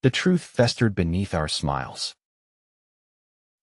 The truth festered beneath our smiles.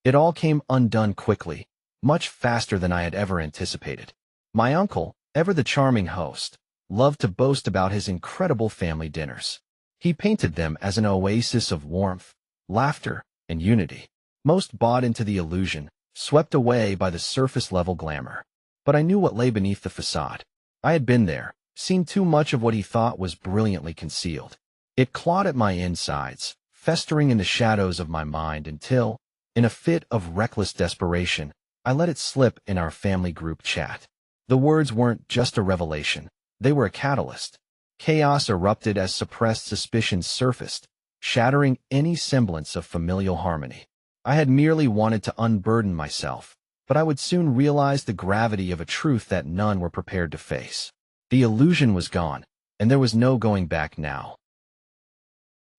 It all came undone quickly, much faster than I had ever anticipated. My uncle, ever the charming host, loved to boast about his incredible family dinners. He painted them as an oasis of warmth, laughter, and unity. Most bought into the illusion, swept away by the surface-level glamour. But I knew what lay beneath the facade. I had been there, seen too much of what he thought was brilliantly concealed. It clawed at my insides, festering in the shadows of my mind until, in a fit of reckless desperation, I let it slip in our family group chat. The words weren't just a revelation. They were a catalyst. Chaos erupted as suppressed suspicions surfaced, shattering any semblance of familial harmony. I had merely wanted to unburden myself, but I would soon realize the gravity of a truth that none were prepared to face. The illusion was gone, and there was no going back now.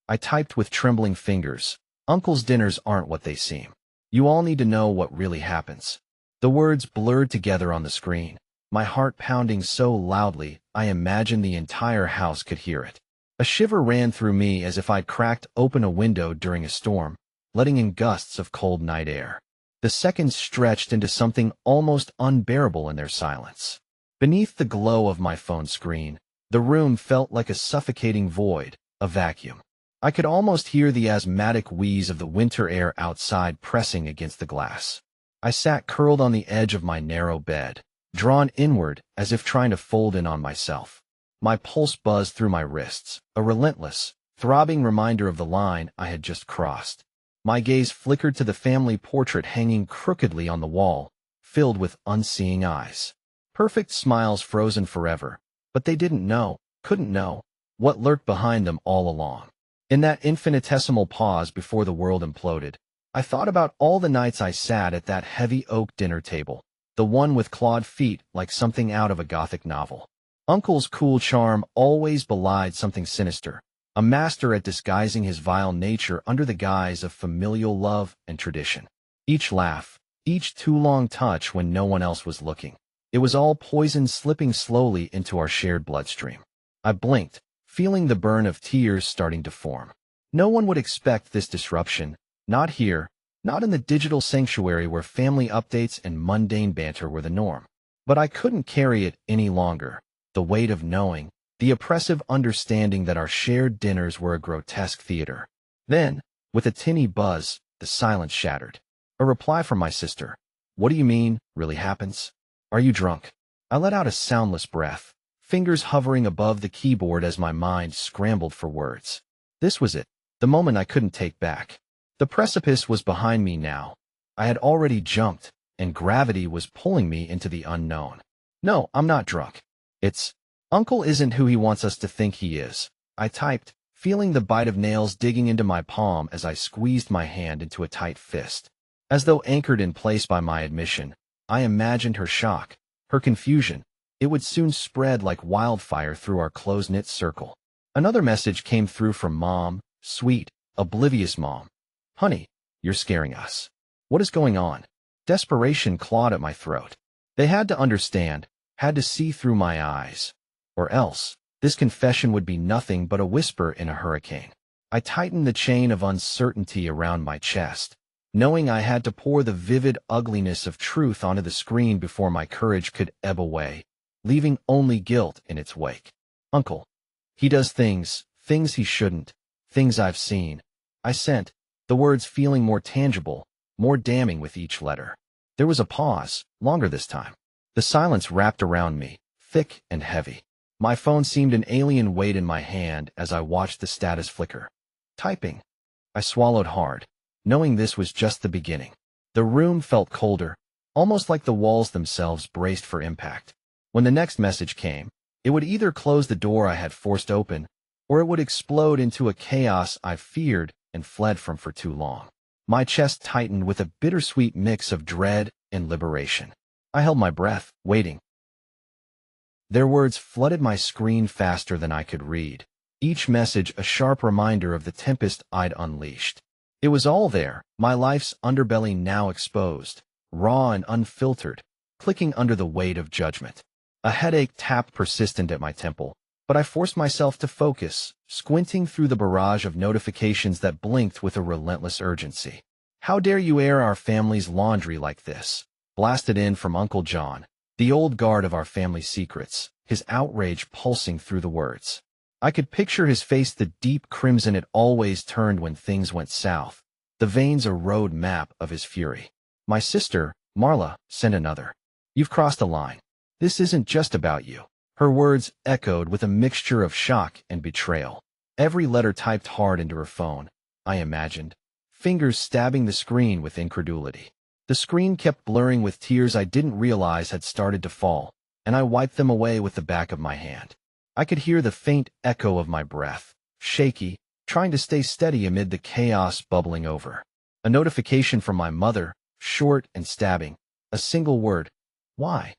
I typed with trembling fingers. Uncle's dinners aren't what they seem. You all need to know what really happens. The words blurred together on the screen, my heart pounding so loudly I imagined the entire house could hear it. A shiver ran through me as if I'd cracked open a window during a storm, letting in gusts of cold night air. The seconds stretched into something almost unbearable in their silence. Beneath the glow of my phone screen, the room felt like a suffocating void, a vacuum. I could almost hear the asthmatic wheeze of the winter air outside pressing against the glass. I sat curled on the edge of my narrow bed, drawn inward as if trying to fold in on myself. My pulse buzzed through my wrists, a relentless, throbbing reminder of the line I had just crossed. My gaze flickered to the family portrait hanging crookedly on the wall, filled with unseeing eyes. Perfect smiles frozen forever, but they didn't know, couldn't know, what lurked behind them all along. In that infinitesimal pause before the world imploded, I thought about all the nights I sat at that heavy oak dinner table, the one with clawed feet like something out of a Gothic novel. Uncle's cool charm always belied something sinister, a master at disguising his vile nature under the guise of familial love and tradition. Each laugh, each too long touch when no one else was looking. It was all poison slipping slowly into our shared bloodstream. I blinked, feeling the burn of tears starting to form. No one would expect this disruption, not here, not in the digital sanctuary where family updates and mundane banter were the norm. But I couldn't carry it any longer. The weight of knowing, the oppressive understanding that our shared dinners were a grotesque theater. Then, with a tinny buzz, the silence shattered. A reply from my sister. What do you mean, really happens? Are you drunk? I let out a soundless breath, fingers hovering above the keyboard as my mind scrambled for words. This was it, the moment I couldn't take back. The precipice was behind me now. I had already jumped, and gravity was pulling me into the unknown. No, I'm not drunk. Uncle isn't who he wants us to think he is. I typed, feeling the bite of nails digging into my palm as I squeezed my hand into a tight fist. As though anchored in place by my admission, I imagined her shock, her confusion. It would soon spread like wildfire through our close-knit circle. Another message came through from Mom, sweet, oblivious Mom. Honey, you're scaring us. What is going on? Desperation clawed at my throat. They had to understand, had to see through my eyes. Or else, this confession would be nothing but a whisper in a hurricane. I tightened the chain of uncertainty around my chest, knowing I had to pour the vivid ugliness of truth onto the screen before my courage could ebb away, leaving only guilt in its wake. Uncle. He does things he shouldn't, things I've seen. I sent, the words feeling more tangible, more damning with each letter. There was a pause, longer this time. The silence wrapped around me, thick and heavy. My phone seemed an alien weight in my hand as I watched the status flicker. Typing. I swallowed hard, knowing this was just the beginning. The room felt colder, almost like the walls themselves braced for impact. When the next message came, it would either close the door I had forced open, or it would explode into a chaos I feared and fled from for too long. My chest tightened with a bittersweet mix of dread and liberation. I held my breath, waiting. Their words flooded my screen faster than I could read, each message a sharp reminder of the tempest I'd unleashed. It was all there, my life's underbelly now exposed, raw and unfiltered, clicking under the weight of judgment. A headache tapped persistent at my temple, but I forced myself to focus, squinting through the barrage of notifications that blinked with a relentless urgency. "How dare you air our family's laundry like this?" blasted in from Uncle John, the old guard of our family's secrets, his outrage pulsing through the words. I could picture his face, the deep crimson it always turned when things went south, the veins a road map of his fury. My sister, Marla, sent another. "You've crossed a line. This isn't just about you." Her words echoed with a mixture of shock and betrayal. Every letter typed hard into her phone, I imagined, fingers stabbing the screen with incredulity. The screen kept blurring with tears I didn't realize had started to fall, and I wiped them away with the back of my hand. I could hear the faint echo of my breath, shaky, trying to stay steady amid the chaos bubbling over. A notification from my mother, short and stabbing. A single word. "Why?"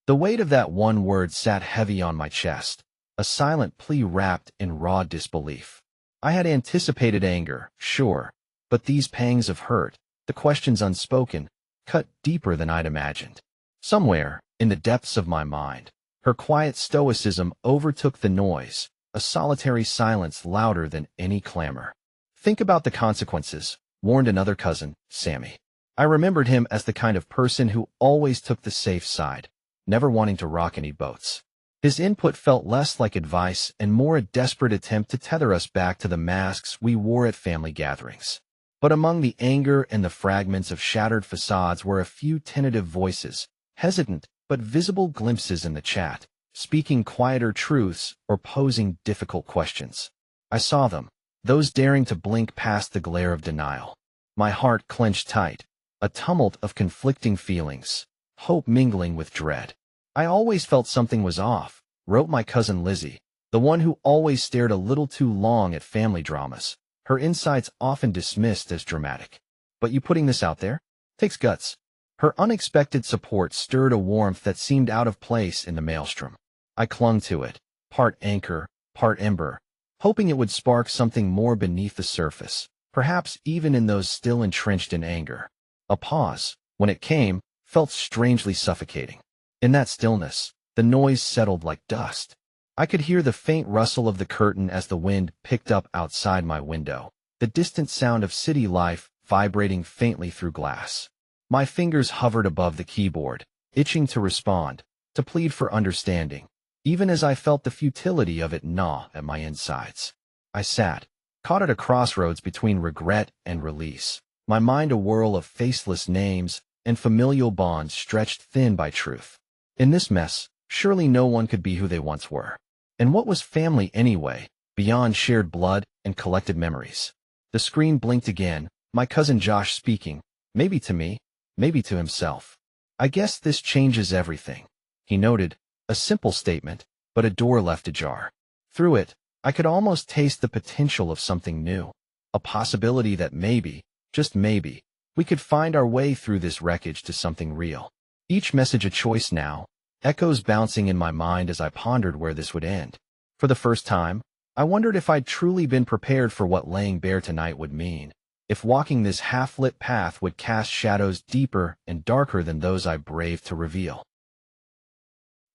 The weight of that one word sat heavy on my chest, a silent plea wrapped in raw disbelief. I had anticipated anger, sure, but these pangs of hurt, the questions unspoken, cut deeper than I'd imagined. Somewhere, in the depths of my mind, her quiet stoicism overtook the noise, a solitary silence louder than any clamor. "Think about the consequences," warned another cousin, Sammy. I remembered him as the kind of person who always took the safe side, never wanting to rock any boats. His input felt less like advice and more a desperate attempt to tether us back to the masks we wore at family gatherings. But among the anger and the fragments of shattered facades were a few tentative voices, hesitant but visible glimpses in the chat, speaking quieter truths or posing difficult questions. I saw them, those daring to blink past the glare of denial. My heart clenched tight, a tumult of conflicting feelings, hope mingling with dread. "I always felt something was off," wrote my cousin Lizzie, the one who always stared a little too long at family dramas, her insights often dismissed as dramatic. "But you putting this out there? Takes guts." Her unexpected support stirred a warmth that seemed out of place in the maelstrom. I clung to it, part anchor, part ember, hoping it would spark something more beneath the surface, perhaps even in those still entrenched in anger. A pause, when it came, felt strangely suffocating. In that stillness, the noise settled like dust. I could hear the faint rustle of the curtain as the wind picked up outside my window, the distant sound of city life vibrating faintly through glass. My fingers hovered above the keyboard, itching to respond, to plead for understanding, even as I felt the futility of it gnaw at my insides. I sat, caught at a crossroads between regret and release, my mind a whirl of faceless names and familial bonds stretched thin by truth. In this mess, surely no one could be who they once were. And what was family anyway, beyond shared blood and collected memories? The screen blinked again, my cousin Josh speaking, maybe to me, maybe to himself. "I guess this changes everything," he noted, a simple statement, but a door left ajar. Through it, I could almost taste the potential of something new, a possibility that maybe, just maybe, we could find our way through this wreckage to something real. Each message a choice now, echoes bouncing in my mind as I pondered where this would end. For the first time, I wondered if I'd truly been prepared for what laying bare tonight would mean, if walking this half-lit path would cast shadows deeper and darker than those I braved to reveal.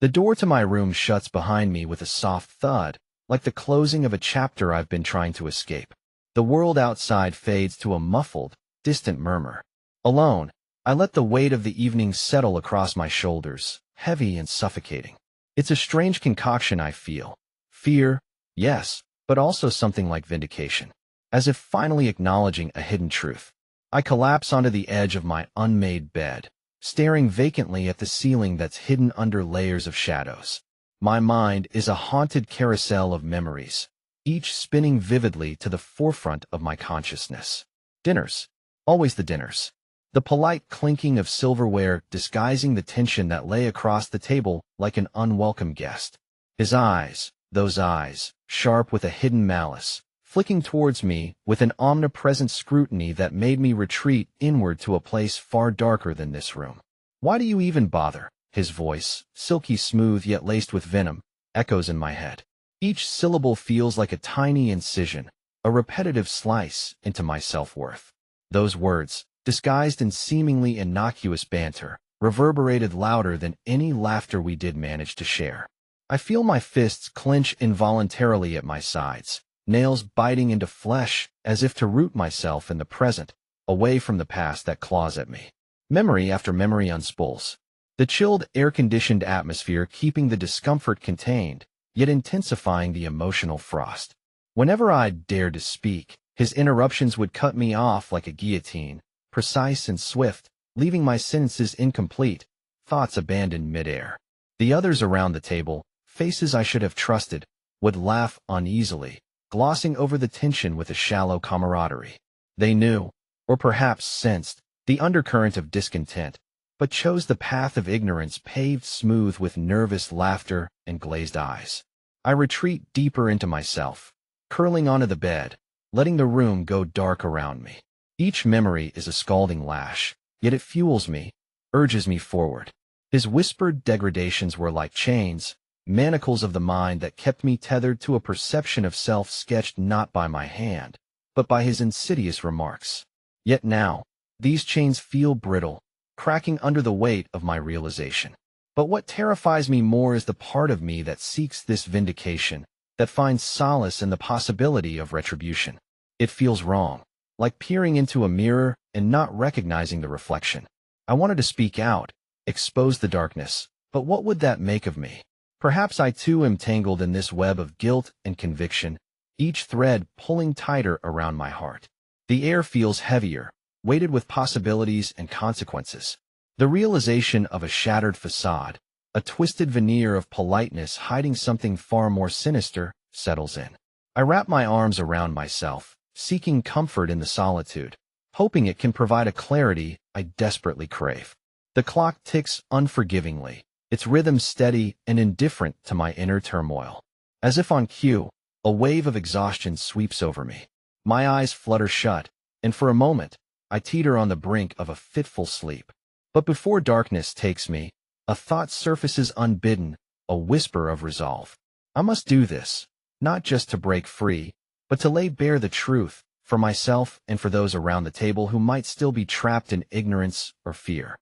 The door to my room shuts behind me with a soft thud, like the closing of a chapter I've been trying to escape. The world outside fades to a muffled, distant murmur. Alone, I let the weight of the evening settle across my shoulders, heavy and suffocating. It's a strange concoction I feel. Fear, yes, but also something like vindication. As if finally acknowledging a hidden truth. I collapse onto the edge of my unmade bed, staring vacantly at the ceiling that's hidden under layers of shadows. My mind is a haunted carousel of memories, each spinning vividly to the forefront of my consciousness. Dinners. Always the dinners. The polite clinking of silverware disguising the tension that lay across the table like an unwelcome guest. His eyes, those eyes, sharp with a hidden malice, flicking towards me with an omnipresent scrutiny that made me retreat inward to a place far darker than this room. "Why do you even bother?" His voice, silky smooth yet laced with venom, echoes in my head. Each syllable feels like a tiny incision, a repetitive slice into my self-worth. Those words, disguised in seemingly innocuous banter, reverberated louder than any laughter we did manage to share. I feel my fists clench involuntarily at my sides, nails biting into flesh as if to root myself in the present, away from the past that claws at me. Memory after memory unspools. The chilled, air-conditioned atmosphere keeping the discomfort contained, yet intensifying the emotional frost. Whenever I dared to speak, his interruptions would cut me off like a guillotine, precise and swift, leaving my sentences incomplete, thoughts abandoned midair. The others around the table, faces I should have trusted, would laugh uneasily, glossing over the tension with a shallow camaraderie. They knew, or perhaps sensed, the undercurrent of discontent, but chose the path of ignorance paved smooth with nervous laughter and glazed eyes. I retreat deeper into myself, curling onto the bed, letting the room go dark around me. Each memory is a scalding lash, yet it fuels me, urges me forward. His whispered degradations were like chains, manacles of the mind that kept me tethered to a perception of self sketched not by my hand, but by his insidious remarks. Yet now, these chains feel brittle, cracking under the weight of my realization. But what terrifies me more is the part of me that seeks this vindication, that finds solace in the possibility of retribution. It feels wrong, like peering into a mirror and not recognizing the reflection. I wanted to speak out, expose the darkness, but what would that make of me? Perhaps I too am tangled in this web of guilt and conviction, each thread pulling tighter around my heart. The air feels heavier, weighted with possibilities and consequences. The realization of a shattered facade, a twisted veneer of politeness hiding something far more sinister, settles in. I wrap my arms around myself, seeking comfort in the solitude, hoping it can provide a clarity I desperately crave. The clock ticks unforgivingly, its rhythm steady and indifferent to my inner turmoil. As if on cue, a wave of exhaustion sweeps over me. My eyes flutter shut, and for a moment, I teeter on the brink of a fitful sleep. But before darkness takes me, a thought surfaces unbidden, a whisper of resolve. I must do this, not just to break free, but to lay bare the truth, for myself and for those around the table who might still be trapped in ignorance or fear.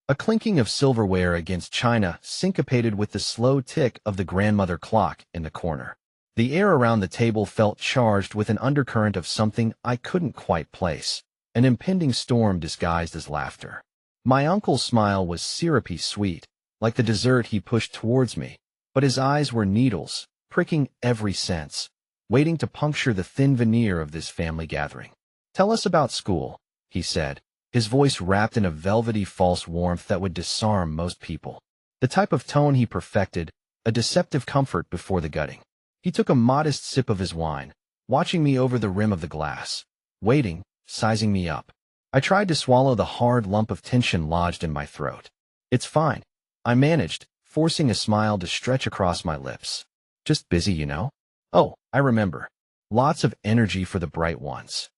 A clinking of silverware against china syncopated with the slow tick of the grandmother clock in the corner. The air around the table felt charged with an undercurrent of something I couldn't quite place, an impending storm disguised as laughter. My uncle's smile was syrupy sweet, like the dessert he pushed towards me, but his eyes were needles, pricking every sense, waiting to puncture the thin veneer of this family gathering. "Tell us about school," he said, his voice wrapped in a velvety false warmth that would disarm most people. The type of tone he perfected, a deceptive comfort before the gutting. He took a modest sip of his wine, watching me over the rim of the glass, waiting, sizing me up. I tried to swallow the hard lump of tension lodged in my throat. "It's fine," I managed, forcing a smile to stretch across my lips. "Just busy, you know." "Oh, I remember. Lots of energy for the bright ones."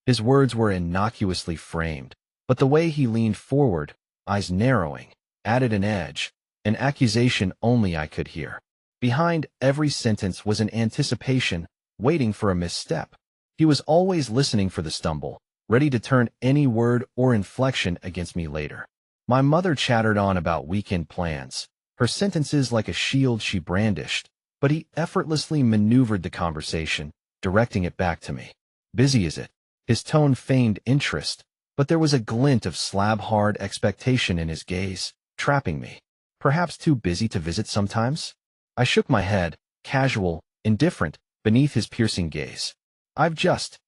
His words were innocuously framed, but the way he leaned forward, eyes narrowing, added an edge, an accusation only I could hear. Behind every sentence was an anticipation, waiting for a misstep. He was always listening for the stumble, ready to turn any word or inflection against me later. My mother chattered on about weekend plans, her sentences like a shield she brandished, but he effortlessly maneuvered the conversation, directing it back to me. "Busy, is it?" His tone feigned interest, but there was a glint of slab-hard expectation in his gaze, trapping me. "Perhaps too busy to visit sometimes?" I shook my head, casual, indifferent, beneath his piercing gaze. "I've just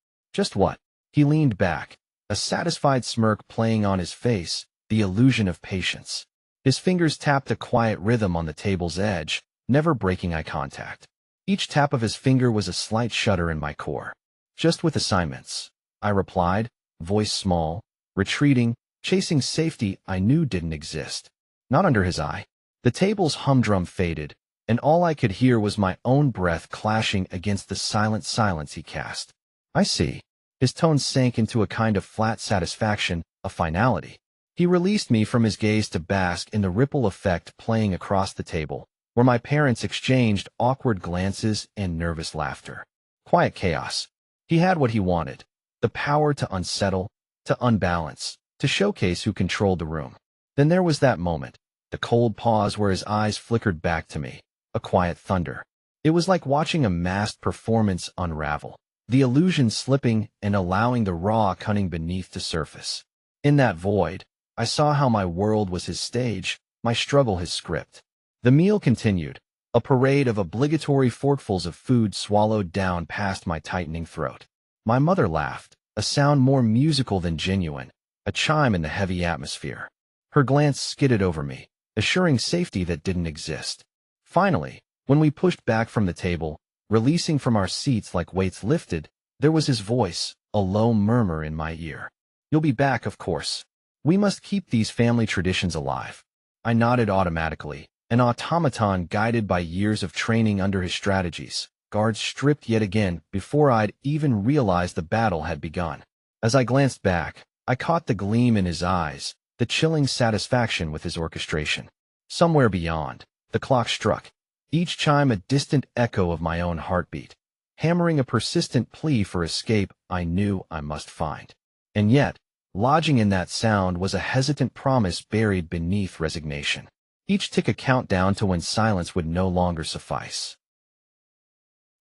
what?" He leaned back, a satisfied smirk playing on his face, the illusion of patience. His fingers tapped a quiet rhythm on the table's edge, never breaking eye contact. Each tap of his finger was a slight shudder in my core. "Just with assignments," I replied, voice small, retreating, chasing safety I knew didn't exist. Not under his eye. The table's humdrum faded, and all I could hear was my own breath clashing against the silent silence he cast. "I see." His tone sank into a kind of flat satisfaction, a finality. He released me from his gaze to bask in the ripple effect playing across the table, where my parents exchanged awkward glances and nervous laughter. Quiet chaos. He had what he wanted, the power to unsettle, to unbalance, to showcase who controlled the room. Then there was that moment, the cold pause where his eyes flickered back to me, a quiet thunder. It was like watching a masked performance unravel, the illusion slipping and allowing the raw cunning beneath to surface. In that void, I saw how my world was his stage, my struggle his script. The meal continued, a parade of obligatory forkfuls of food swallowed down past my tightening throat. My mother laughed, a sound more musical than genuine, a chime in the heavy atmosphere. Her glance skidded over me, assuring safety that didn't exist. Finally, when we pushed back from the table, releasing from our seats like weights lifted, there was his voice, a low murmur in my ear. "You'll be back, of course. We must keep these family traditions alive." I nodded automatically, an automaton guided by years of training under his strategies, guards stripped yet again before I'd even realized the battle had begun. As I glanced back, I caught the gleam in his eyes, the chilling satisfaction with his orchestration. Somewhere beyond, the clock struck, each chime a distant echo of my own heartbeat, hammering a persistent plea for escape I knew I must find. And yet, lodging in that sound was a hesitant promise buried beneath resignation. Each tick a countdown to when silence would no longer suffice.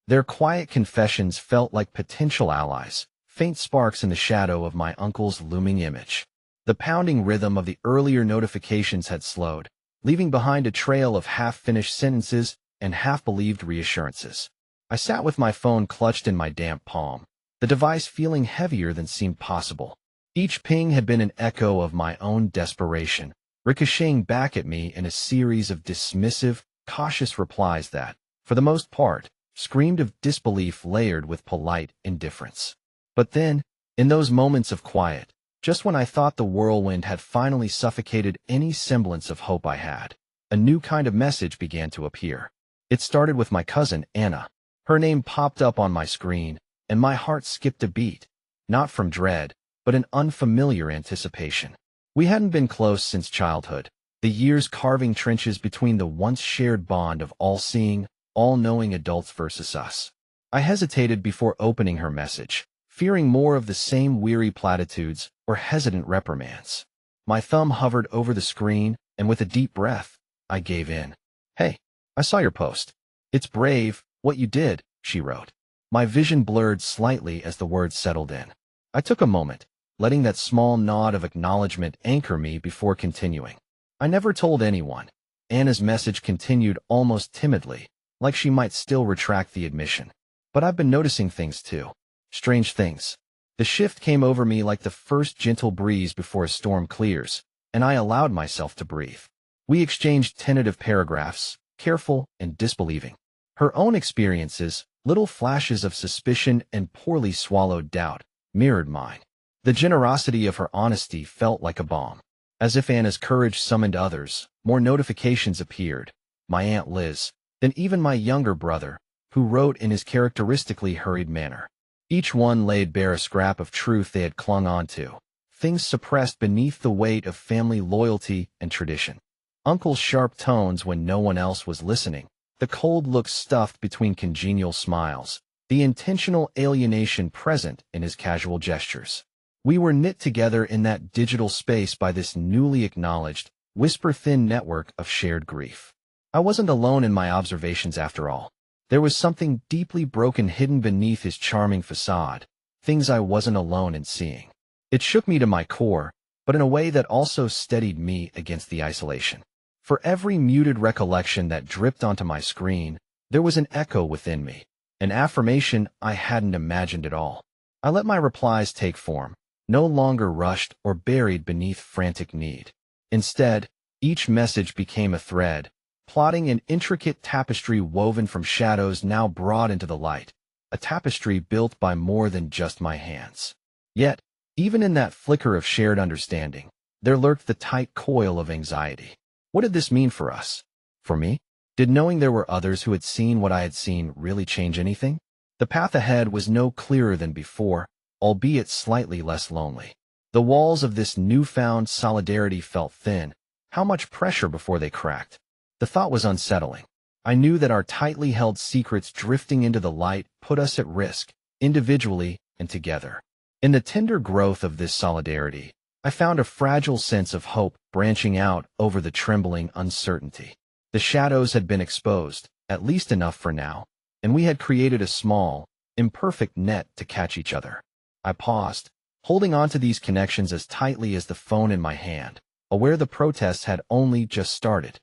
Their quiet confessions felt like potential allies, faint sparks in the shadow of my uncle's looming image. The pounding rhythm of the earlier notifications had slowed, leaving behind a trail of half-finished sentences and half-believed reassurances. I sat with my phone clutched in my damp palm, the device feeling heavier than seemed possible. Each ping had been an echo of my own desperation, ricocheting back at me in a series of dismissive, cautious replies that, for the most part, screamed of disbelief layered with polite indifference. But then, in those moments of quiet, just when I thought the whirlwind had finally suffocated any semblance of hope I had, a new kind of message began to appear. It started with my cousin, Anna. Her name popped up on my screen, and my heart skipped a beat, not from dread, but an unfamiliar anticipation. We hadn't been close since childhood, the years carving trenches between the once shared bond of all-seeing, all-knowing adults versus us. I hesitated before opening her message, fearing more of the same weary platitudes or hesitant reprimands. My thumb hovered over the screen, and with a deep breath, I gave in. "Hey, I saw your post. It's brave, what you did," she wrote. My vision blurred slightly as the words settled in. I took a moment, letting that small nod of acknowledgement anchor me before continuing. "I never told anyone." Anna's message continued almost timidly, like she might still retract the admission. "But I've been noticing things too. Strange things." The shift came over me like the first gentle breeze before a storm clears, and I allowed myself to breathe. We exchanged tentative paragraphs, careful and disbelieving. Her own experiences, little flashes of suspicion and poorly swallowed doubt, mirrored mine. The generosity of her honesty felt like a balm. As if Anna's courage summoned others, more notifications appeared. My Aunt Liz, then even my younger brother, who wrote in his characteristically hurried manner. Each one laid bare a scrap of truth they had clung on to, things suppressed beneath the weight of family loyalty and tradition. Uncle's sharp tones when no one else was listening, the cold looks stuffed between congenial smiles, the intentional alienation present in his casual gestures. We were knit together in that digital space by this newly acknowledged, whisper-thin network of shared grief. I wasn't alone in my observations after all. There was something deeply broken hidden beneath his charming facade, things I wasn't alone in seeing. It shook me to my core, but in a way that also steadied me against the isolation. For every muted recollection that dripped onto my screen, there was an echo within me, an affirmation I hadn't imagined at all. I let my replies take form, no longer rushed or buried beneath frantic need. Instead, each message became a thread, plotting an intricate tapestry woven from shadows now brought into the light, a tapestry built by more than just my hands. Yet, even in that flicker of shared understanding, there lurked the tight coil of anxiety. What did this mean for us? For me? Did knowing there were others who had seen what I had seen really change anything? The path ahead was no clearer than before, albeit slightly less lonely. The walls of this newfound solidarity felt thin. How much pressure before they cracked? The thought was unsettling. I knew that our tightly held secrets drifting into the light put us at risk, individually and together. In the tender growth of this solidarity, I found a fragile sense of hope branching out over the trembling uncertainty. The shadows had been exposed, at least enough for now, and we had created a small, imperfect net to catch each other. I paused, holding on to these connections as tightly as the phone in my hand, aware the protests had only just started.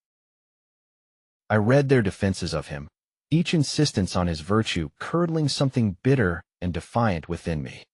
I read their defenses of him, each insistence on his virtue curdling something bitter and defiant within me.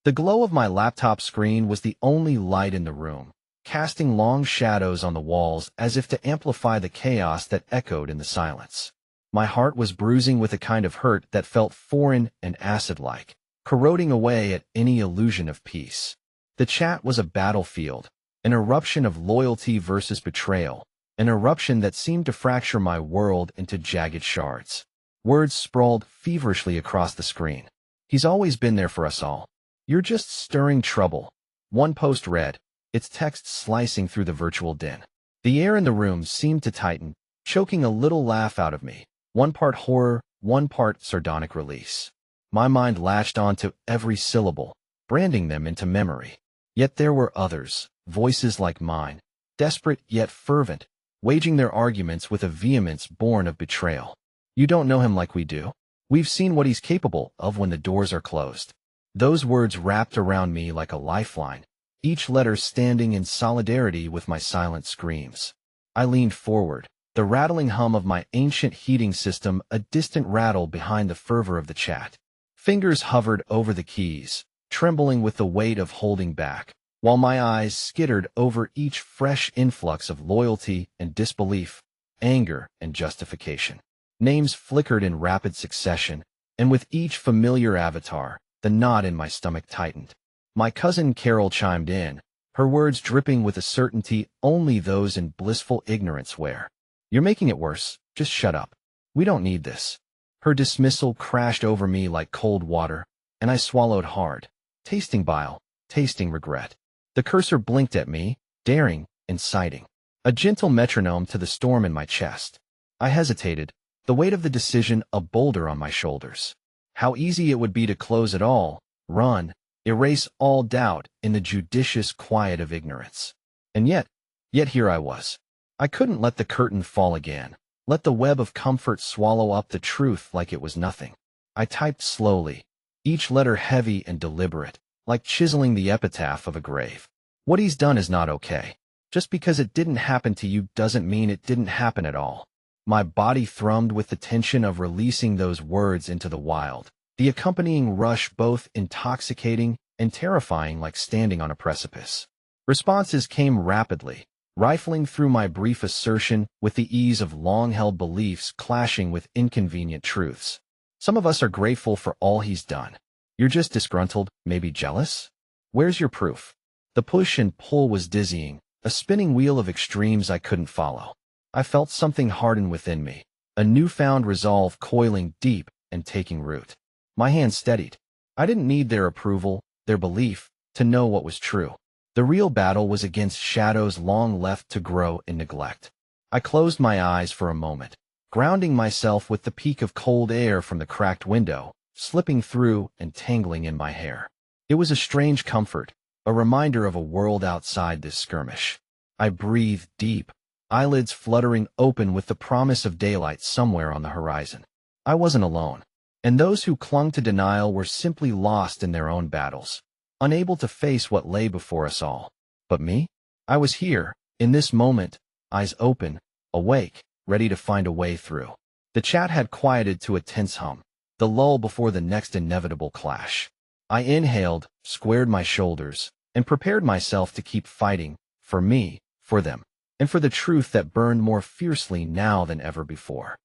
The glow of my laptop screen was the only light in the room, casting long shadows on the walls as if to amplify the chaos that echoed in the silence. My heart was bruising with a kind of hurt that felt foreign and acid-like, corroding away at any illusion of peace. The chat was a battlefield, an eruption of loyalty versus betrayal, an eruption that seemed to fracture my world into jagged shards. Words sprawled feverishly across the screen. He's always been there for us all. You're just stirring trouble. One post read, its text slicing through the virtual din. The air in the room seemed to tighten, choking a little laugh out of me. One part horror, one part sardonic release. My mind latched onto every syllable, branding them into memory. Yet there were others, voices like mine, desperate yet fervent, waging their arguments with a vehemence born of betrayal. You don't know him like we do. We've seen what he's capable of when the doors are closed. Those words wrapped around me like a lifeline, each letter standing in solidarity with my silent screams. I leaned forward, the rattling hum of my ancient heating system a distant rattle behind the fervor of the chat. Fingers hovered over the keys, trembling with the weight of holding back, while my eyes skittered over each fresh influx of loyalty and disbelief, anger and justification. Names flickered in rapid succession, and with each familiar avatar, the knot in my stomach tightened. My cousin Carol chimed in, her words dripping with a certainty only those in blissful ignorance wear. You're making it worse, just shut up. We don't need this. Her dismissal crashed over me like cold water, and I swallowed hard, tasting bile, tasting regret. The cursor blinked at me, daring, inciting. A gentle metronome to the storm in my chest. I hesitated, the weight of the decision a boulder on my shoulders. How easy it would be to close it all, run, erase all doubt in the judicious quiet of ignorance. And yet here I was. I couldn't let the curtain fall again, let the web of comfort swallow up the truth like it was nothing. I typed slowly, each letter heavy and deliberate, like chiseling the epitaph of a grave. What he's done is not okay. Just because it didn't happen to you doesn't mean it didn't happen at all. My body thrummed with the tension of releasing those words into the wild, the accompanying rush both intoxicating and terrifying like standing on a precipice. Responses came rapidly, rifling through my brief assertion with the ease of long-held beliefs clashing with inconvenient truths. Some of us are grateful for all he's done. You're just disgruntled, maybe jealous? Where's your proof? The push and pull was dizzying, a spinning wheel of extremes I couldn't follow. I felt something harden within me, a newfound resolve coiling deep and taking root. My hand steadied. I didn't need their approval, their belief, to know what was true. The real battle was against shadows long left to grow in neglect. I closed my eyes for a moment, grounding myself with the peak of cold air from the cracked window, slipping through and tangling in my hair. It was a strange comfort, a reminder of a world outside this skirmish. I breathed deep, eyelids fluttering open with the promise of daylight somewhere on the horizon. I wasn't alone, and those who clung to denial were simply lost in their own battles, unable to face what lay before us all. But me? I was here, in this moment, eyes open, awake, ready to find a way through. The chat had quieted to a tense hum, the lull before the next inevitable clash. I inhaled, squared my shoulders, and prepared myself to keep fighting, for me, for them, and for the truth that burned more fiercely now than ever before.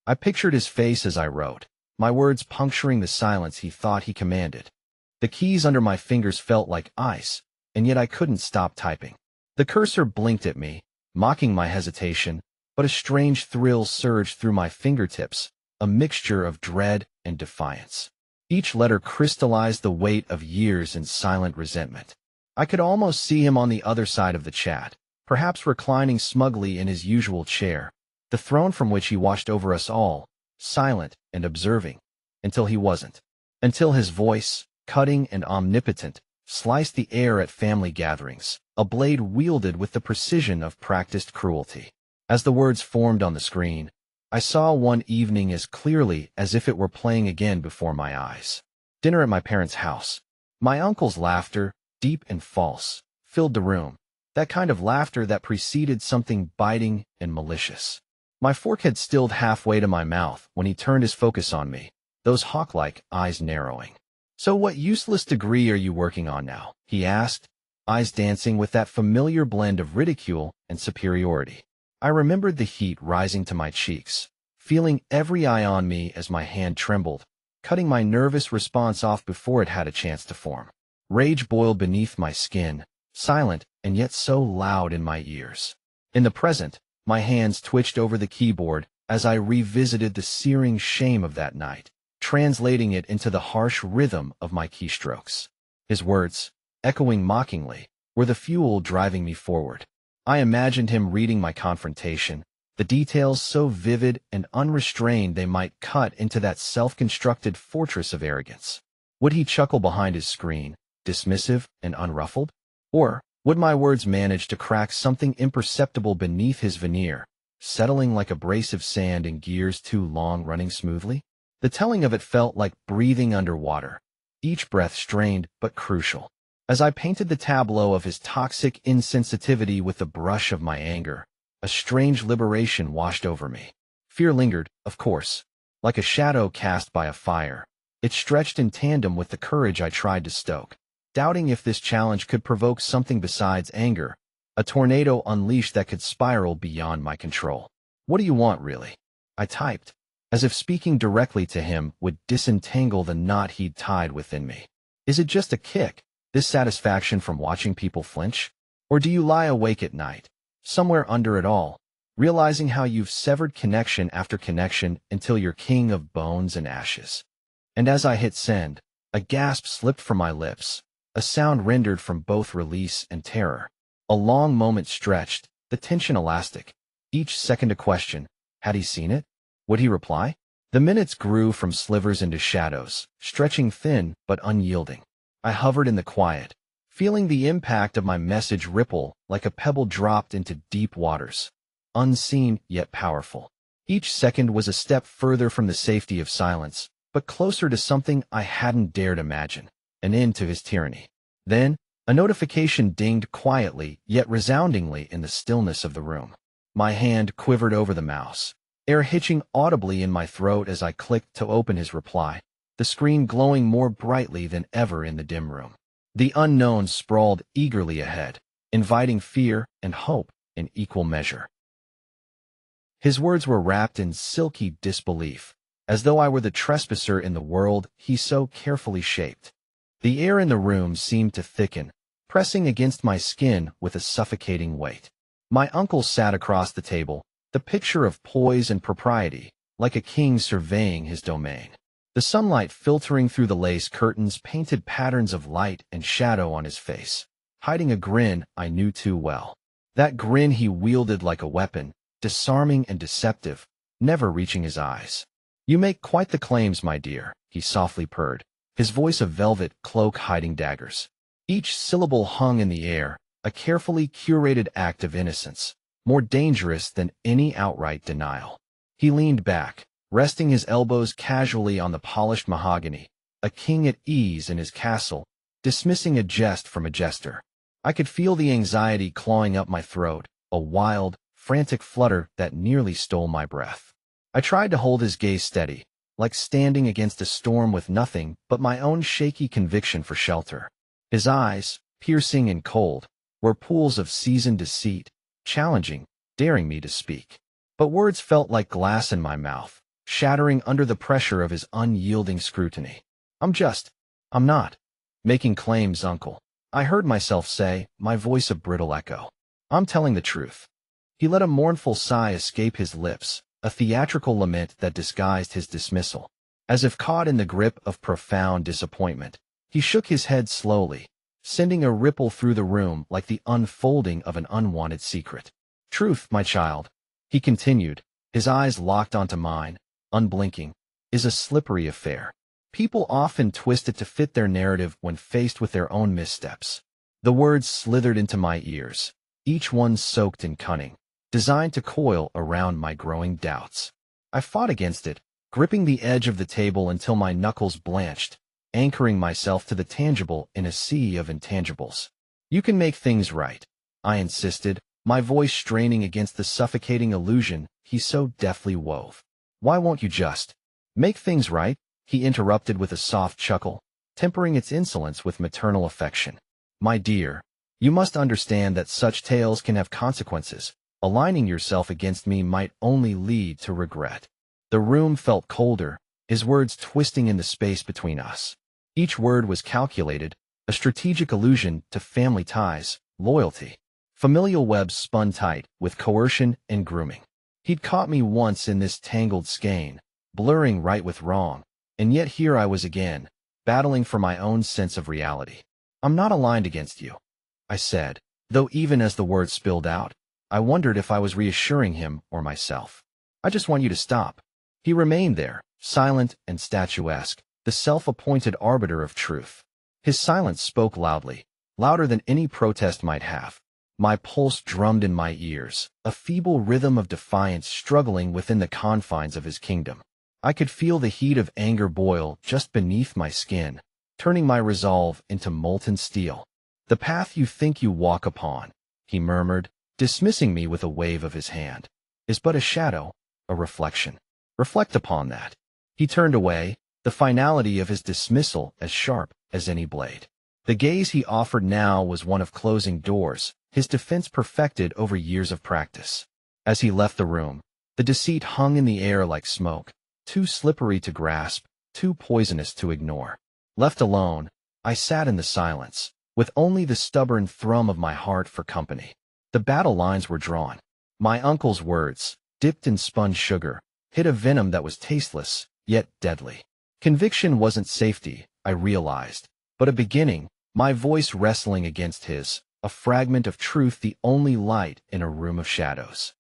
I pictured his face as I wrote, my words puncturing the silence he thought he commanded. The keys under my fingers felt like ice, and yet I couldn't stop typing. The cursor blinked at me, mocking my hesitation, but a strange thrill surged through my fingertips, a mixture of dread and defiance. Each letter crystallized the weight of years in silent resentment. I could almost see him on the other side of the chat, perhaps reclining smugly in his usual chair, the throne from which he watched over us all, silent and observing, until he wasn't. Until his voice, cutting and omnipotent, sliced the air at family gatherings, a blade wielded with the precision of practiced cruelty. As the words formed on the screen, I saw one evening as clearly as if it were playing again before my eyes. Dinner at my parents' house. My uncle's laughter, deep and false, filled the room, that kind of laughter that preceded something biting and malicious. My fork had stilled halfway to my mouth when he turned his focus on me, those hawk-like eyes narrowing. "So what useless degree are you working on now?" he asked, eyes dancing with that familiar blend of ridicule and superiority. I remembered the heat rising to my cheeks, feeling every eye on me as my hand trembled, cutting my nervous response off before it had a chance to form. Rage boiled beneath my skin, silent and yet so loud in my ears. In the present, my hands twitched over the keyboard as I revisited the searing shame of that night, translating it into the harsh rhythm of my keystrokes. His words, echoing mockingly, were the fuel driving me forward. I imagined him reading my confrontation, the details so vivid and unrestrained they might cut into that self-constructed fortress of arrogance. Would he chuckle behind his screen, dismissive and unruffled? Or would my words manage to crack something imperceptible beneath his veneer, settling like abrasive sand in gears too long running smoothly? The telling of it felt like breathing underwater, each breath strained but crucial. As I painted the tableau of his toxic insensitivity with the brush of my anger, a strange liberation washed over me. Fear lingered, of course, like a shadow cast by a fire. It stretched in tandem with the courage I tried to stoke, doubting if this challenge could provoke something besides anger, a tornado unleashed that could spiral beyond my control. "What do you want, really?" I typed, as if speaking directly to him would disentangle the knot he'd tied within me. "Is it just a kick, this satisfaction from watching people flinch? Or do you lie awake at night, somewhere under it all, realizing how you've severed connection after connection until you're king of bones and ashes?" And as I hit send, a gasp slipped from my lips, a sound rendered from both release and terror. A long moment stretched, the tension elastic, each second a question. Had he seen it? Would he reply? The minutes grew from slivers into shadows, stretching thin but unyielding. I hovered in the quiet, feeling the impact of my message ripple like a pebble dropped into deep waters, unseen yet powerful. Each second was a step further from the safety of silence, but closer to something I hadn't dared imagine, an end to his tyranny. Then, a notification dinged quietly yet resoundingly in the stillness of the room. My hand quivered over the mouse, air hitching audibly in my throat as I clicked to open his reply, the screen glowing more brightly than ever in the dim room. The unknown sprawled eagerly ahead, inviting fear and hope in equal measure. His words were wrapped in silky disbelief, as though I were the trespasser in the world he so carefully shaped. The air in the room seemed to thicken, pressing against my skin with a suffocating weight. My uncle sat across the table, the picture of poise and propriety, like a king surveying his domain. The sunlight filtering through the lace curtains painted patterns of light and shadow on his face, hiding a grin I knew too well. That grin he wielded like a weapon, disarming and deceptive, never reaching his eyes. "You make quite the claims, my dear," he softly purred, his voice a velvet cloak hiding daggers. Each syllable hung in the air, a carefully curated act of innocence, more dangerous than any outright denial. He leaned back, resting his elbows casually on the polished mahogany, a king at ease in his castle, dismissing a jest from a jester. I could feel the anxiety clawing up my throat, a wild, frantic flutter that nearly stole my breath. I tried to hold his gaze steady, like standing against a storm with nothing but my own shaky conviction for shelter. His eyes, piercing and cold, were pools of seasoned deceit, challenging, daring me to speak. But words felt like glass in my mouth, shattering under the pressure of his unyielding scrutiny. I'm not making claims, uncle," I heard myself say, my voice a brittle echo. "I'm telling the truth." He let a mournful sigh escape his lips, a theatrical lament that disguised his dismissal. As if caught in the grip of profound disappointment, he shook his head slowly, sending a ripple through the room like the unfolding of an unwanted secret. "Truth, my child," he continued, his eyes locked onto mine, unblinking, "is a slippery affair. People often twist it to fit their narrative when faced with their own missteps. The words slithered into my ears, each one soaked in cunning, designed to coil around my growing doubts. I fought against it, gripping the edge of the table until my knuckles blanched, anchoring myself to the tangible in a sea of intangibles. You can make things right, I insisted, my voice straining against the suffocating illusion he so deftly wove. Why won't you just make things right? He interrupted with a soft chuckle, tempering its insolence with maternal affection. My dear, you must understand that such tales can have consequences. Aligning yourself against me might only lead to regret. The room felt colder, his words twisting in the space between us. Each word was calculated, a strategic allusion to family ties, loyalty. Familial webs spun tight, with coercion and grooming. He'd caught me once in this tangled skein, blurring right with wrong, and yet here I was again, battling for my own sense of reality. I'm not aligned against you, I said, though even as the words spilled out, I wondered if I was reassuring him or myself. I just want you to stop. He remained there, silent and statuesque, the self-appointed arbiter of truth. His silence spoke loudly, louder than any protest might have. My pulse drummed in my ears, a feeble rhythm of defiance struggling within the confines of his kingdom. I could feel the heat of anger boil just beneath my skin, turning my resolve into molten steel. The path you think you walk upon, he murmured, dismissing me with a wave of his hand, is but a shadow, a reflection. Reflect upon that. He turned away, the finality of his dismissal as sharp as any blade. The gaze he offered now was one of closing doors, his defense perfected over years of practice. As he left the room, the deceit hung in the air like smoke, too slippery to grasp, too poisonous to ignore. Left alone, I sat in the silence, with only the stubborn thrum of my heart for company. The battle lines were drawn. My uncle's words, dipped in spun sugar, hid a venom that was tasteless, yet deadly. Conviction wasn't safety, I realized, but a beginning, my voice wrestling against his, a fragment of truth, the only light in a room of shadows.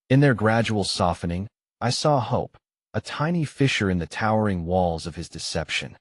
In their gradual softening, I saw hope, a tiny fissure in the towering walls of his deception.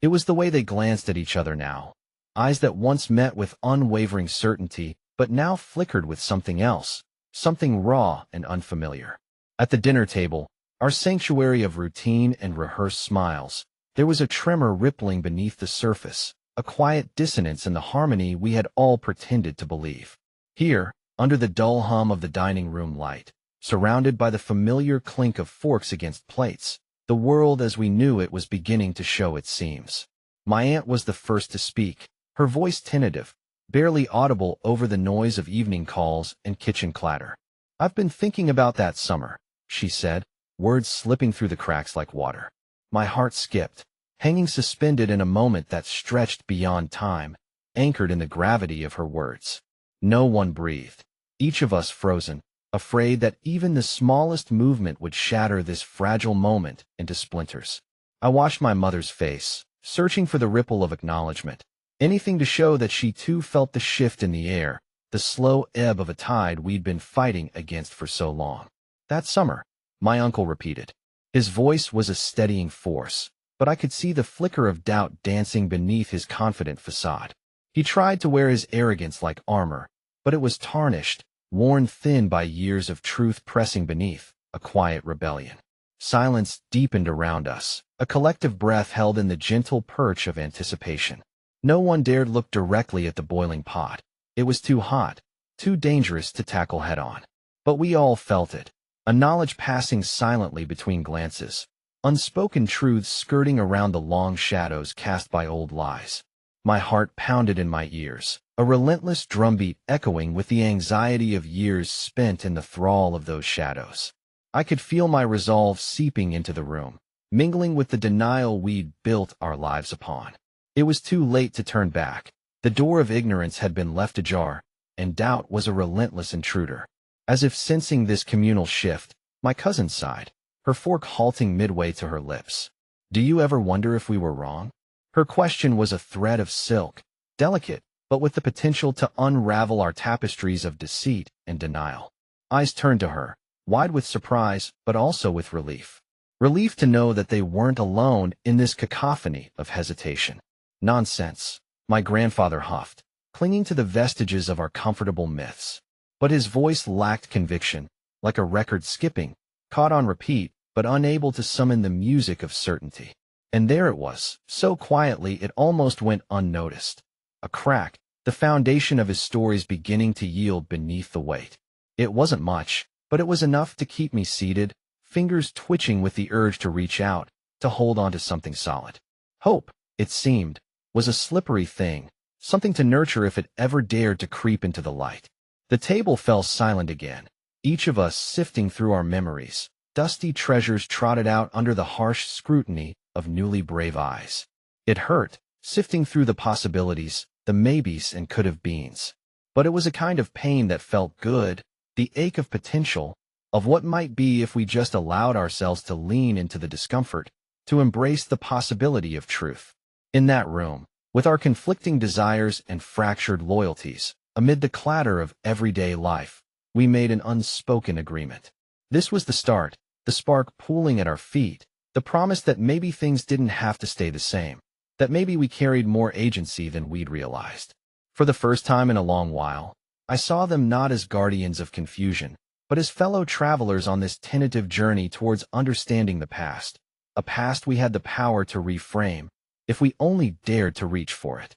It was the way they glanced at each other now, eyes that once met with unwavering certainty, but now flickered with something else, something raw and unfamiliar. At the dinner table, our sanctuary of routine and rehearsed smiles, there was a tremor rippling beneath the surface, a quiet dissonance in the harmony we had all pretended to believe. Here, under the dull hum of the dining room light, surrounded by the familiar clink of forks against plates, the world as we knew it was beginning to show its seams. My aunt was the first to speak, her voice tentative, barely audible over the noise of evening calls and kitchen clatter. I've been thinking about that summer, she said, words slipping through the cracks like water. My heart skipped, hanging suspended in a moment that stretched beyond time, anchored in the gravity of her words. No one breathed, each of us frozen, afraid that even the smallest movement would shatter this fragile moment into splinters. I watched my mother's face, searching for the ripple of acknowledgement, anything to show that she too felt the shift in the air, the slow ebb of a tide we'd been fighting against for so long. That summer, my uncle repeated. His voice was a steadying force, but I could see the flicker of doubt dancing beneath his confident facade. He tried to wear his arrogance like armor, but it was tarnished, worn thin by years of truth pressing beneath, a quiet rebellion. Silence deepened around us, a collective breath held in the gentle perch of anticipation. No one dared look directly at the boiling pot. It was too hot, too dangerous to tackle head-on. But we all felt it, a knowledge passing silently between glances, unspoken truths skirting around the long shadows cast by old lies. My heart pounded in my ears, a relentless drumbeat echoing with the anxiety of years spent in the thrall of those shadows. I could feel my resolve seeping into the room, mingling with the denial we'd built our lives upon. It was too late to turn back. The door of ignorance had been left ajar, and doubt was a relentless intruder. As if sensing this communal shift, my cousin sighed, her fork halting midway to her lips. Do you ever wonder if we were wrong? Her question was a thread of silk, delicate, but with the potential to unravel our tapestries of deceit and denial. Eyes turned to her, wide with surprise, but also with relief. Relief to know that they weren't alone in this cacophony of hesitation. Nonsense, my grandfather huffed, clinging to the vestiges of our comfortable myths. But his voice lacked conviction, like a record skipping, caught on repeat, but unable to summon the music of certainty. And there it was, so quietly it almost went unnoticed. A crack, the foundation of his stories beginning to yield beneath the weight. It wasn't much, but it was enough to keep me seated, fingers twitching with the urge to reach out, to hold on to something solid. Hope, it seemed, was a slippery thing, something to nurture if it ever dared to creep into the light. The table fell silent again, each of us sifting through our memories, dusty treasures trotted out under the harsh scrutiny of newly brave eyes. It hurt, sifting through the possibilities, the maybes and could-have-beens. But it was a kind of pain that felt good, the ache of potential, of what might be if we just allowed ourselves to lean into the discomfort, to embrace the possibility of truth. In that room, with our conflicting desires and fractured loyalties, amid the clatter of everyday life, we made an unspoken agreement. This was the start, the spark pooling at our feet, the promise that maybe things didn't have to stay the same, that maybe we carried more agency than we'd realized. For the first time in a long while, I saw them not as guardians of confusion, but as fellow travelers on this tentative journey towards understanding the past, a past we had the power to reframe, if we only dared to reach for it.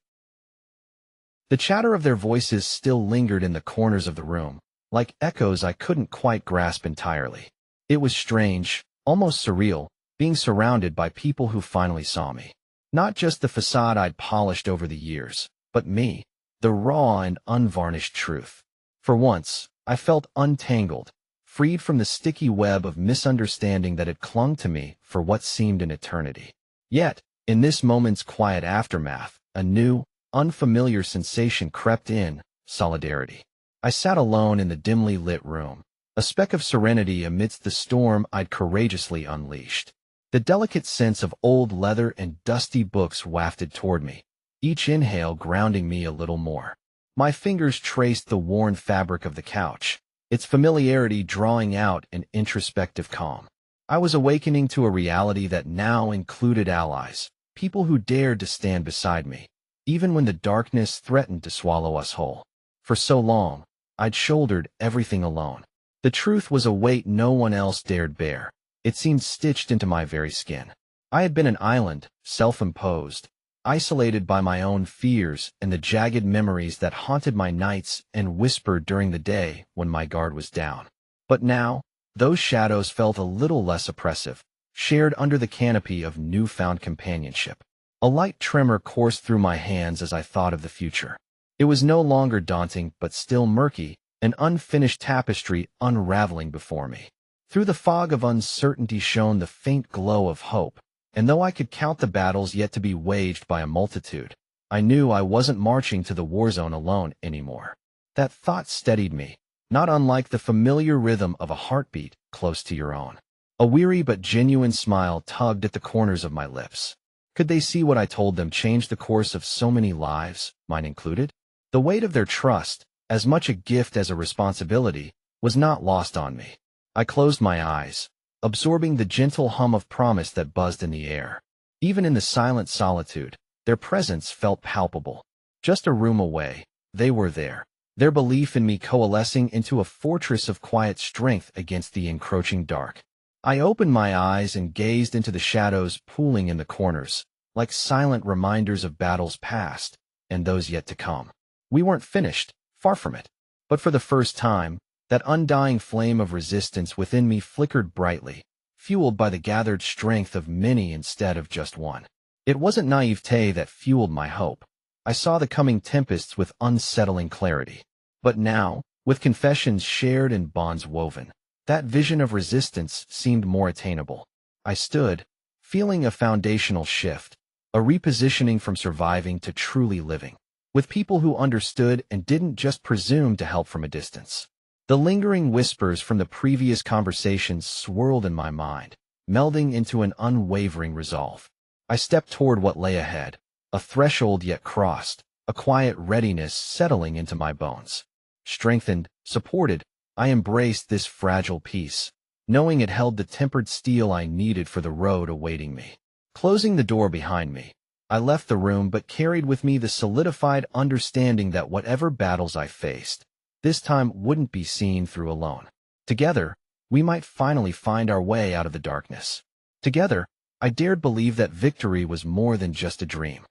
The chatter of their voices still lingered in the corners of the room, like echoes I couldn't quite grasp entirely. It was strange, almost surreal, being surrounded by people who finally saw me. Not just the facade I'd polished over the years, but me, the raw and unvarnished truth. For once, I felt untangled, freed from the sticky web of misunderstanding that had clung to me for what seemed an eternity. Yet, in this moment's quiet aftermath, a new, unfamiliar sensation crept in, solidarity. I sat alone in the dimly lit room, a speck of serenity amidst the storm I'd courageously unleashed. The delicate scents of old leather and dusty books wafted toward me, each inhale grounding me a little more. My fingers traced the worn fabric of the couch, its familiarity drawing out an introspective calm. I was awakening to a reality that now included allies, people who dared to stand beside me, even when the darkness threatened to swallow us whole. For so long, I'd shouldered everything alone. The truth was a weight no one else dared bear. It seemed stitched into my very skin. I had been an island, self-imposed, isolated by my own fears and the jagged memories that haunted my nights and whispered during the day when my guard was down. But now, those shadows felt a little less oppressive, shared under the canopy of newfound companionship. A light tremor coursed through my hands as I thought of the future. It was no longer daunting but still murky, an unfinished tapestry unraveling before me. Through the fog of uncertainty shone the faint glow of hope, and though I could count the battles yet to be waged by a multitude, I knew I wasn't marching to the war zone alone anymore. That thought steadied me, not unlike the familiar rhythm of a heartbeat close to your own. A weary but genuine smile tugged at the corners of my lips. Could they see what I told them changed the course of so many lives, mine included? The weight of their trust, as much a gift as a responsibility, was not lost on me. I closed my eyes, absorbing the gentle hum of promise that buzzed in the air. Even in the silent solitude, their presence felt palpable. Just a room away, they were there, their belief in me coalescing into a fortress of quiet strength against the encroaching dark. I opened my eyes and gazed into the shadows pooling in the corners, like silent reminders of battles past and those yet to come. We weren't finished, far from it. But for the first time, that undying flame of resistance within me flickered brightly, fueled by the gathered strength of many instead of just one. It wasn't naivete that fueled my hope. I saw the coming tempests with unsettling clarity. But now, with confessions shared and bonds woven, that vision of resistance seemed more attainable. I stood, feeling a foundational shift, a repositioning from surviving to truly living, with people who understood and didn't just presume to help from a distance. The lingering whispers from the previous conversations swirled in my mind, melding into an unwavering resolve. I stepped toward what lay ahead, a threshold yet crossed, a quiet readiness settling into my bones. Strengthened, supported, I embraced this fragile peace, knowing it held the tempered steel I needed for the road awaiting me. Closing the door behind me, I left the room but carried with me the solidified understanding that whatever battles I faced, this time wouldn't be seen through alone. Together, we might finally find our way out of the darkness. Together, I dared believe that victory was more than just a dream.